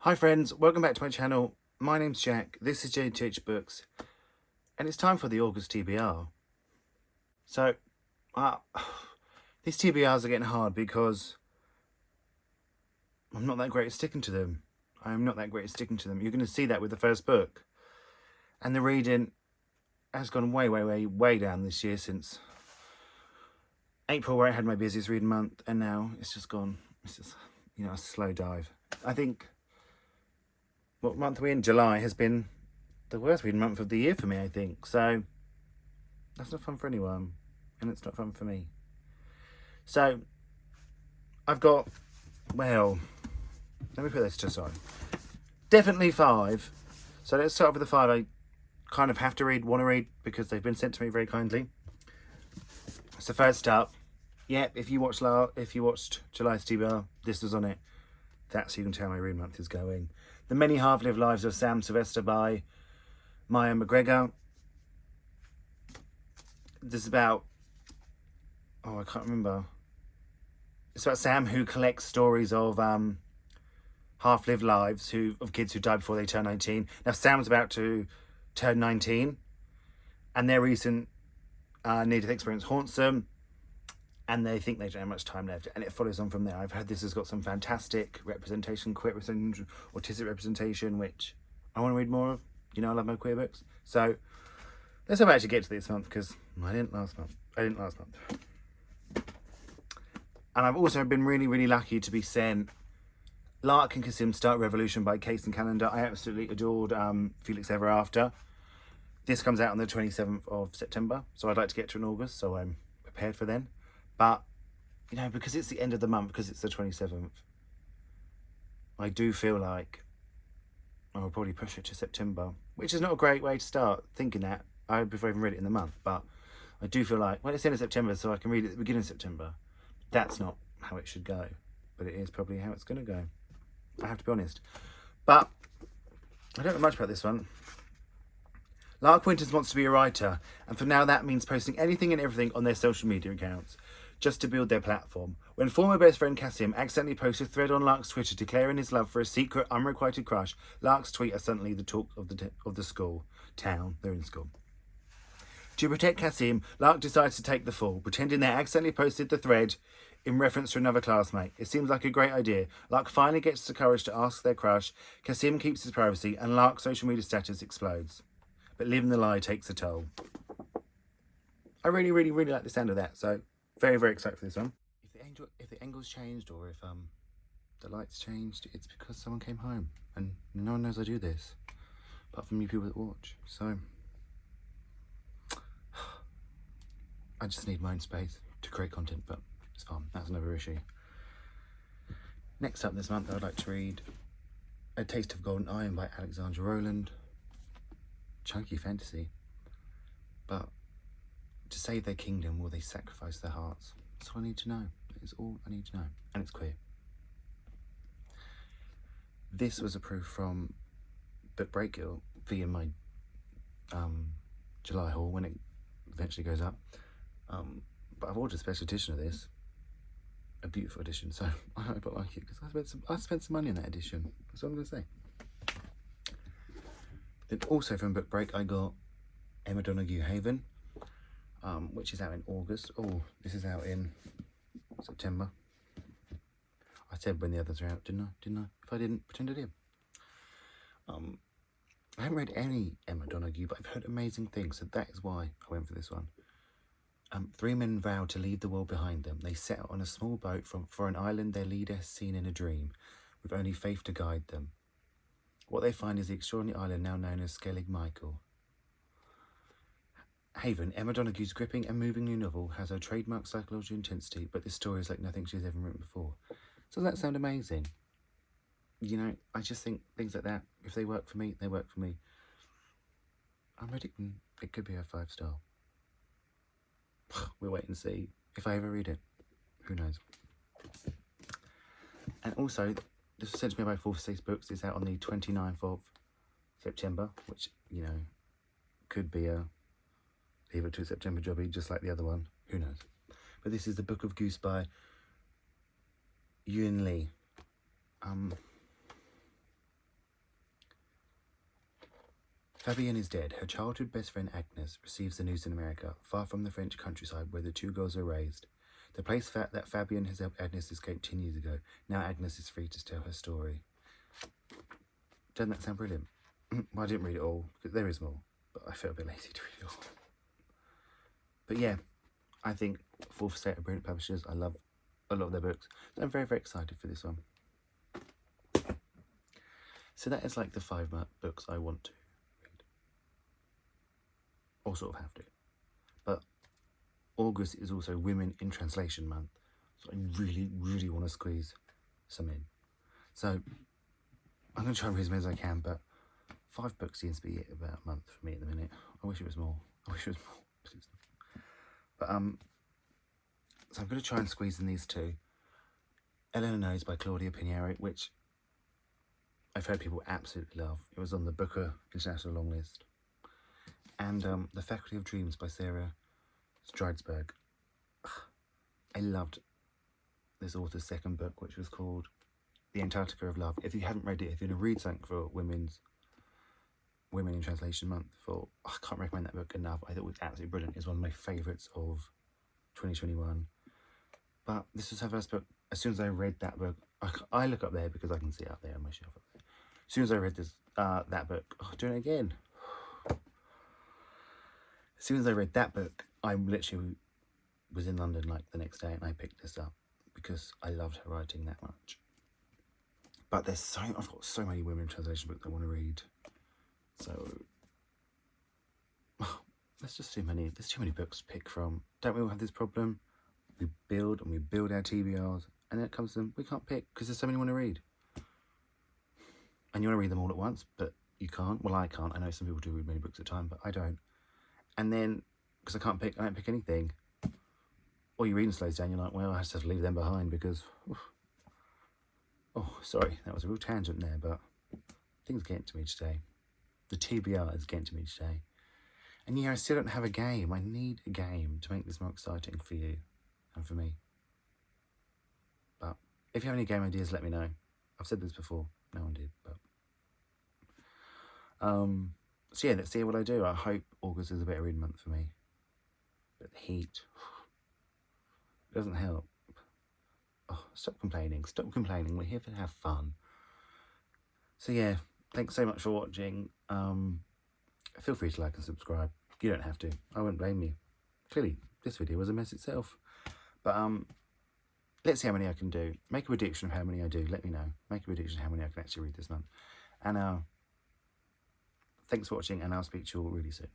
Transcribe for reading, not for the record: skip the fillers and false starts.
Hi friends, welcome back to my channel. My name's Jack, this is JTH Books, and it's time for the August TBR. So, these TBRs are getting hard because I'm not that great at sticking to them. I'm not that great at sticking to them. You're going to see that with the first book. And the reading has gone way down this year since April, where I had my busiest reading month, and now it's just gone. It's just, a slow dive. I think what month we're in, July, has been the worst reading month of the year for me, I think. So that's not fun for anyone, and it's not fun for me. So I've got, well, let me put this to side. Definitely 5. So let's start off with the 5 I kind of have to read, want to read, because they've been sent to me very kindly. So first up, if you watched July's TBR, this was on it. That's how you can tell my read month is going. The Many Half-Lived Lives of Sam Sylvester by MacGregor. This is about, I can't remember. It's about Sam, who collects stories of half-lived lives of kids who died before they turn 19. Now Sam's about to turn 19, and their recent near-death experience haunts them, and they think they don't have much time left, and it follows on from there. I've heard this has got some fantastic representation, queer representation, autistic representation, which I want to read more of. I love my queer books. So let's hope I actually get to this month, because I didn't last month. And I've also been really lucky to be sent Lark and Kasim Start Revolution by Kacen Callender. I absolutely adored Felix Ever After. This comes out on the 27th of September, so I'd like to get to in August, so I'm prepared for then. But, because it's the end of the month, because it's the 27th, I do feel like I'll probably push it to September, which is not a great way to start thinking that. I would prefer even read it in the month, but I do feel like, well, it's the end of September, so I can read it at the beginning of September. That's not how it should go, but it is probably how it's going to go. I have to be honest. But I don't know much about this one. Lark Winters wants to be a writer, and for now that means posting anything and everything on their social media accounts, just to build their platform. When former best friend Kasim accidentally posted a thread on Lark's Twitter declaring his love for a secret, unrequited crush, Lark's tweet are suddenly the talk of the school. Town, they're in school. To protect Kasim, Lark decides to take the fall, pretending they accidentally posted the thread in reference to another classmate. It seems like a great idea. Lark finally gets the courage to ask their crush, Kasim keeps his privacy, and Lark's social media status explodes. But living the lie takes a toll. I really like the sound of that, so very excited for this one. If the angle's changed, or if the lights changed, it's because someone came home, and no one knows I do this, apart from you people that watch. So I just need my own space to create content, but it's fun. That's another issue. Next up this month, I'd like to read A Taste of Golden Iron by Alexandra Rowland. Chunky fantasy, but to save their kingdom, will they sacrifice their hearts? That's all I need to know. That is all I need to know. And it's queer. This was approved from Book Break. It'll be in my July haul when it eventually goes up. But I've ordered a special edition of this. A beautiful edition, so I hope I like it, because I spent some money on that edition. That's all I'm going to say. Then also from Book Break, I got Emma Donoghue Haven, which is out in August. Oh, this is out in September. I said when the others are out, didn't I? If I didn't, pretend I did. I haven't read any Emma Donoghue, but I've heard amazing things, so that is why I went for this one. 3 men vow to leave the world behind them. They set out on a small boat for an island their leader has seen in a dream, with only faith to guide them. What they find is the extraordinary island now known as Skellig Michael. Haven, Emma Donoghue's gripping and moving new novel, has her trademark psychological intensity, but this story is like nothing she's ever written before. Doesn't that sound amazing? I just think things like that, if they work for me, they work for me. I'm predicting it could be a 5-star. We'll wait and see if I ever read it. Who knows? And also, this was sent to me by 4 6 Books. It's out on the 29th of September, which, could be a leave it to September jobby, just like the other one. Who knows? But this is The Book of Goose by Yiyun. Fabienne is dead. Her childhood best friend Agnes receives the news in America, far from the French countryside where the two girls were raised. The place that Fabienne has helped Agnes escape 10 years ago. Now Agnes is free to tell her story. Doesn't that sound brilliant? Well, I didn't read it all, because there is more, but I felt a bit lazy to read it all. But yeah, I think Fourth Estate are brilliant publishers. I love a lot of their books. So I'm very, very excited for this one. So that is like the 5 books I want to read. Or sort of have to. But August is also Women in Translation Month. So I really, really want to squeeze some in. So I'm going to try and read as many as I can, but 5 books seems to be about a month for me at the minute. I wish it was more. I wish it was more. Please. But so I'm going to try and squeeze in these 2. Elena Knows by Claudia Piñeiro, which I've heard people absolutely love. It was on the Booker International long list. And The Faculty of Dreams by Sara Stridsburg. I loved this author's second book, which was called The Antarctica of Love. If you haven't read it, if you're going to read something for Women in Translation Month, I can't recommend that book enough. I thought it was absolutely brilliant. It's one of my favourites of 2021. But this was her first book. As soon as I read that book, I look up there because I can see it up there on my shelf up there. As soon as I read that book, doing it again. As soon as I read that book, I literally was in London like the next day and I picked this up because I loved her writing that much. But I've got so many women in translation books I want to read. So there's too many books to pick from. Don't we all have this problem? We build our TBRs, and then it comes to them, we can't pick because there's so many we want to read. And you want to read them all at once, but you can't. Well, I can't. I know some people do read many books at a time, but I don't. And then, because I don't pick anything. Or your reading slows down, you're like, well, I just have to leave them behind because... Oh, sorry, that was a real tangent there, but things are getting to me today. The TBR is getting to me today. And yeah, I still don't have a game. I need a game to make this more exciting for you and for me. But if you have any game ideas, let me know. I've said this before. No one did, but... So yeah, let's see what I do. I hope August is a better reading month for me. But the heat doesn't help. Oh, stop complaining. Stop complaining. We're here to have fun. So yeah, thanks so much for watching. Feel free to like and subscribe. You don't have to. I won't blame you. Clearly, this video was a mess itself. But let's see how many I can do. Make a prediction of how many I do. Let me know. Make a prediction of how many I can actually read this month. And thanks for watching, and I'll speak to you all really soon.